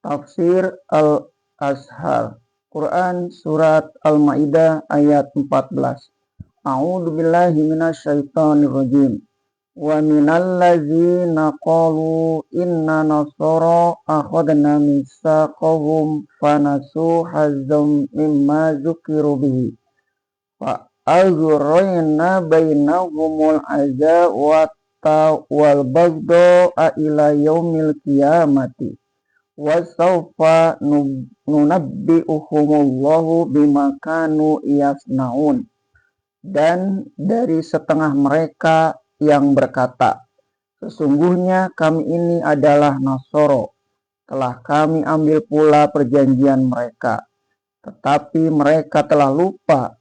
Tafsir Al-Azhar Quran Surat Al-Ma'idah ayat 14. A'udzu billahi minasyaitonir rajim. Wa minal ladzina qalu inna nasara akhadna mitsaqahum fanasu hazzam mimma zukiru bihi fa aghrayna bainahumul adawata wal baghdha ila yaumil qiyamati wasawfa nunabbi'uhumullahu bima kanu yasnaun. Dan dari setengah mereka yang berkata, sesungguhnya kami ini adalah Nasoro, telah kami ambil pula perjanjian mereka, tetapi mereka telah lupa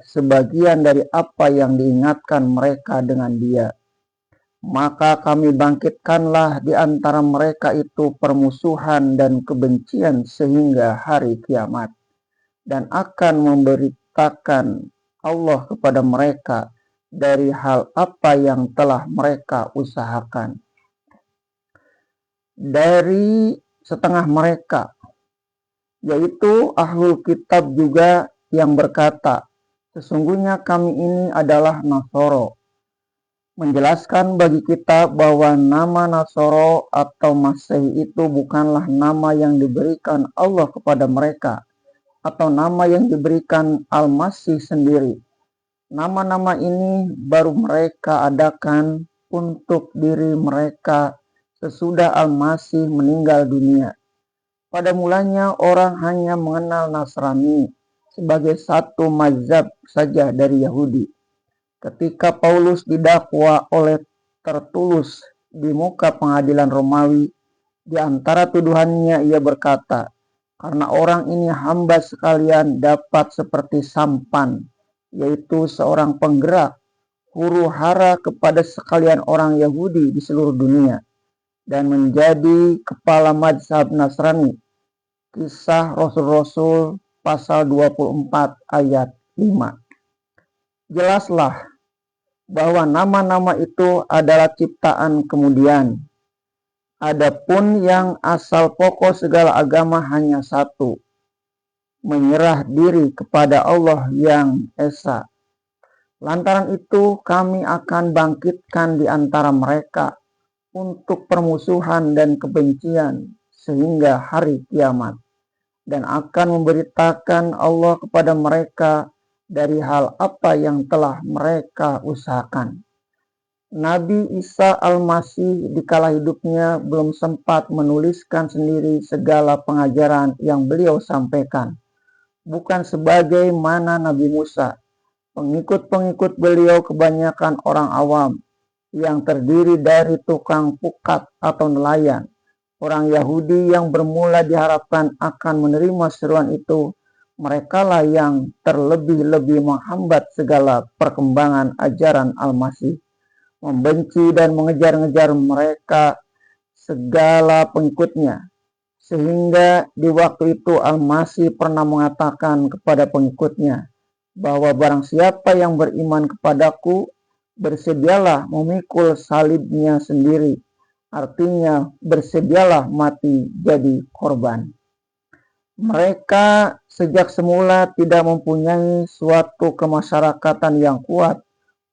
sebagian dari apa yang diingatkan mereka dengan dia. Maka kami bangkitkanlah di antara mereka itu permusuhan dan kebencian sehingga hari kiamat, dan akan memberitakan Allah kepada mereka dari hal apa yang telah mereka usahakan. Dari setengah mereka, yaitu ahlul kitab juga yang berkata, sesungguhnya kami ini adalah Nasoro, menjelaskan bagi kita bahwa nama Nasoro atau Masehi itu bukanlah nama yang diberikan Allah kepada mereka, atau nama yang diberikan Al-Masih sendiri. Nama-nama ini baru mereka adakan untuk diri mereka sesudah Al-Masih meninggal dunia. Pada mulanya orang hanya mengenal Nasrani sebagai satu mazhab saja dari Yahudi. Ketika Paulus didakwa oleh Tertulus di muka pengadilan Romawi, di antara tuduhannya ia berkata, karena orang ini hamba sekalian dapat seperti sampan, yaitu seorang penggerak huru hara kepada sekalian orang Yahudi di seluruh dunia, dan menjadi kepala mazhab Nasrani. Kisah Rasul-Rasul pasal 24 ayat 5. Jelaslah bahwa nama-nama itu adalah ciptaan kemudian. Adapun yang asal pokok segala agama hanya satu, menyerah diri kepada Allah yang Esa. Lantaran itu kami akan bangkitkan di antara mereka untuk permusuhan dan kebencian sehingga hari kiamat, dan akan memberitakan Allah kepada mereka dari hal apa yang telah mereka usahakan. Nabi Isa Al-Masih di kala hidupnya belum sempat menuliskan sendiri segala pengajaran yang beliau sampaikan. Bukan sebagaimana Nabi Musa, pengikut-pengikut beliau kebanyakan orang awam yang terdiri dari tukang pukat atau nelayan. Orang Yahudi yang bermula diharapkan akan menerima seruan itu, merekalah yang terlebih-lebih menghambat segala perkembangan ajaran Al-Masih, membenci dan mengejar-ngejar mereka segala pengikutnya. Sehingga di waktu itu Al-Masih pernah mengatakan kepada pengikutnya bahwa barang siapa yang beriman kepadaku, bersedialah memikul salibnya sendiri. Artinya bersedialah mati jadi korban. Mereka sejak semula tidak mempunyai suatu kemasyarakatan yang kuat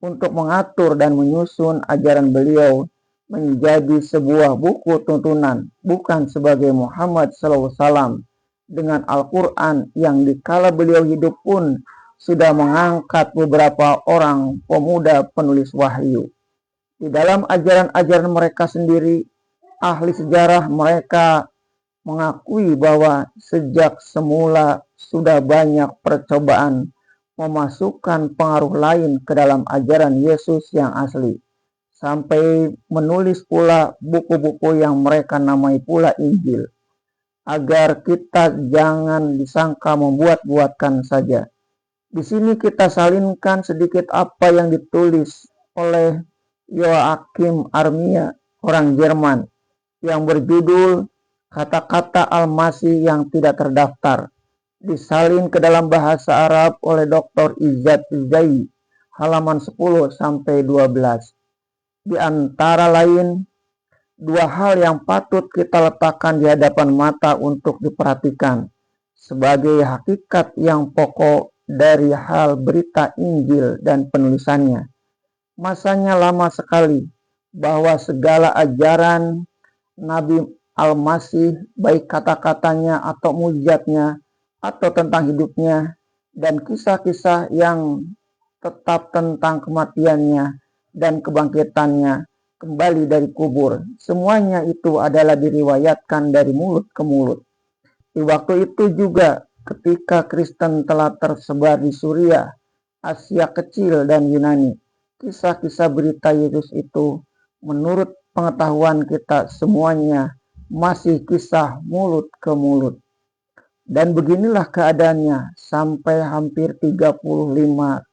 untuk mengatur dan menyusun ajaran beliau menjadi sebuah buku tuntunan, bukan sebagai Muhammad SAW dengan Al-Quran yang dikala beliau hidup pun sudah mengangkat beberapa orang pemuda penulis wahyu. Di dalam ajaran-ajaran mereka sendiri, ahli sejarah mereka mengakui bahwa sejak semula sudah banyak percobaan memasukkan pengaruh lain ke dalam ajaran Yesus yang asli, sampai menulis pula buku-buku yang mereka namai pula Injil, agar kita jangan disangka membuat-buatkan saja. Di sini kita salinkan sedikit apa yang ditulis oleh Joachim Armia, orang Jerman, yang berjudul Kata-kata Al-Masih yang tidak terdaftar, disalin ke dalam bahasa Arab oleh Dr. Izzat Zai, halaman 10-12. Di antara lain, Dua hal yang patut kita letakkan di hadapan mata untuk diperhatikan sebagai hakikat yang pokok dari hal berita Injil dan penulisannya. Masanya lama sekali bahwa segala ajaran Nabi Al-Masih, baik kata-katanya atau mujizatnya atau tentang hidupnya dan kisah-kisah yang tetap tentang kematiannya dan kebangkitannya kembali dari kubur, semuanya itu adalah diriwayatkan dari mulut ke mulut. Di waktu itu juga ketika Kristen telah tersebar di Suriah, Asia Kecil dan Yunani, kisah-kisah berita Yesus itu menurut pengetahuan kita semuanya masih kisah mulut ke mulut. Dan beginilah keadaannya sampai hampir 35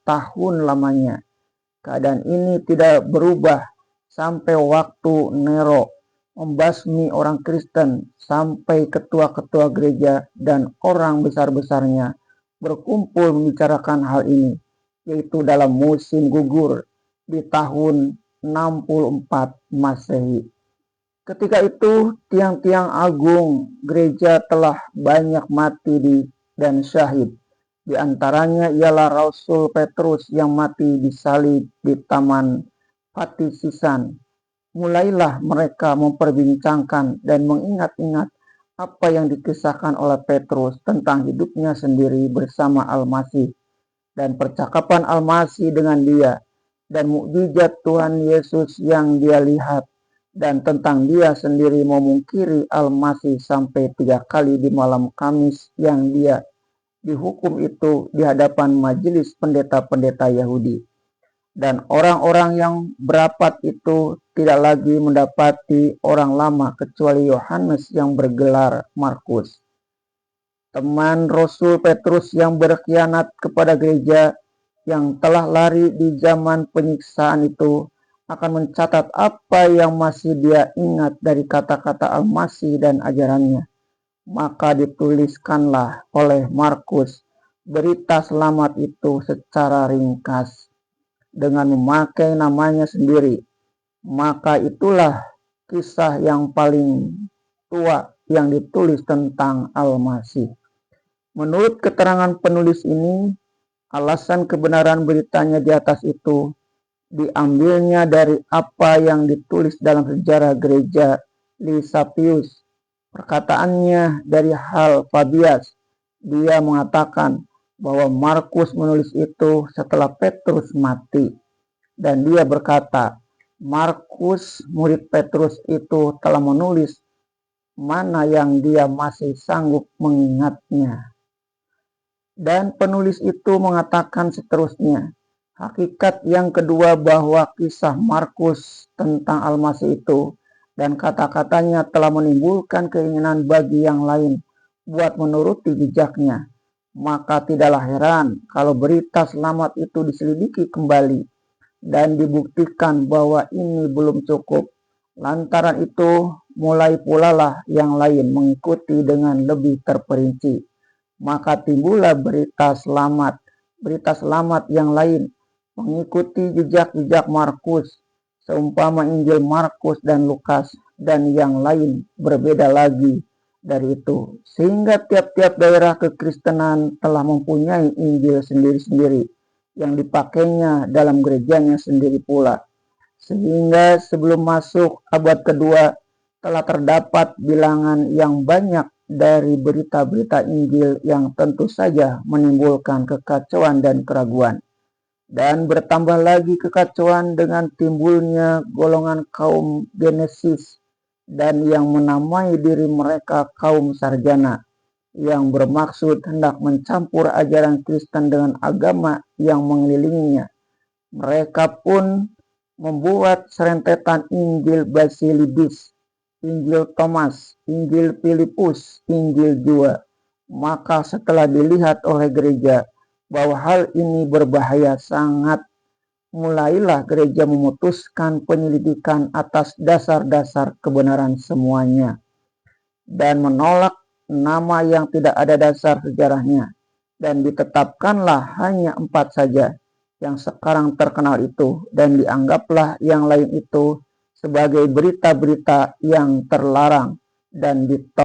tahun lamanya. Keadaan ini tidak berubah sampai waktu Nero membasmi orang Kristen, sampai ketua-ketua gereja dan orang besar-besarnya berkumpul membicarakan hal ini, yaitu dalam musim gugur di tahun 64 Masehi. Ketika itu tiang-tiang agung gereja telah banyak mati dan syahid. Di antaranya ialah Rasul Petrus yang mati disalib di Taman Patisisan. Mulailah mereka memperbincangkan dan mengingat-ingat apa yang dikisahkan oleh Petrus tentang hidupnya sendiri bersama Al-Masih dan percakapan Al-Masih dengan dia dan mukjizat Tuhan Yesus yang dia lihat, dan tentang dia sendiri memungkiri Al-Masih sampai 3 kali di malam Kamis yang dia dihukum itu di hadapan majelis pendeta-pendeta Yahudi. Dan orang-orang yang berapat itu tidak lagi mendapati orang lama kecuali Yohanes yang bergelar Markus, teman Rasul Petrus yang berkhianat kepada gereja, yang telah lari di zaman penyiksaan itu, akan mencatat apa yang masih dia ingat dari kata-kata Al-Masih dan ajarannya. Maka dituliskanlah oleh Markus berita selamat itu secara ringkas dengan memakai namanya sendiri. Maka itulah kisah yang paling tua yang ditulis tentang Al-Masih. Menurut keterangan penulis ini, alasan kebenaran beritanya di atas itu diambilnya dari apa yang ditulis dalam sejarah gereja Lysapius. Perkataannya dari hal Fabius. Dia mengatakan bahwa Markus menulis itu setelah Petrus mati. Dan dia berkata, Markus murid Petrus itu telah menulis mana yang dia masih sanggup mengingatnya. Dan penulis itu mengatakan seterusnya, hakikat yang kedua bahwa kisah Markus tentang Al-Masih itu dan kata-katanya telah menimbulkan keinginan bagi yang lain buat menuruti jejaknya. Maka tidaklah heran kalau berita selamat itu diselidiki kembali dan dibuktikan bahwa ini belum cukup. Lantaran itu mulai pula lah yang lain mengikuti dengan lebih terperinci. Maka timbullah berita selamat yang lain mengikuti jejak-jejak Markus, seumpama Injil Markus dan Lukas, dan yang lain berbeda lagi dari itu, sehingga tiap-tiap daerah kekristenan telah mempunyai Injil sendiri-sendiri yang dipakainya dalam gerejanya sendiri pula, sehingga sebelum masuk abad kedua telah terdapat bilangan yang banyak dari berita-berita Injil yang tentu saja menimbulkan kekacauan dan keraguan. Dan bertambah lagi kekacauan dengan timbulnya golongan kaum Genesis dan yang menamai diri mereka kaum sarjana, yang bermaksud hendak mencampur ajaran Kristen dengan agama yang mengelilinginya. Mereka pun membuat serentetan Injil Basilibis, Injil Thomas, Injil Filipus, Injil Jua. Maka setelah dilihat oleh gereja bahwa hal ini berbahaya sangat, mulailah gereja memutuskan penyelidikan atas dasar-dasar kebenaran semuanya dan menolak nama yang tidak ada dasar sejarahnya, dan ditetapkanlah hanya 4 saja yang sekarang terkenal itu, dan dianggaplah yang lain itu sebagai berita-berita yang terlarang dan ditolak.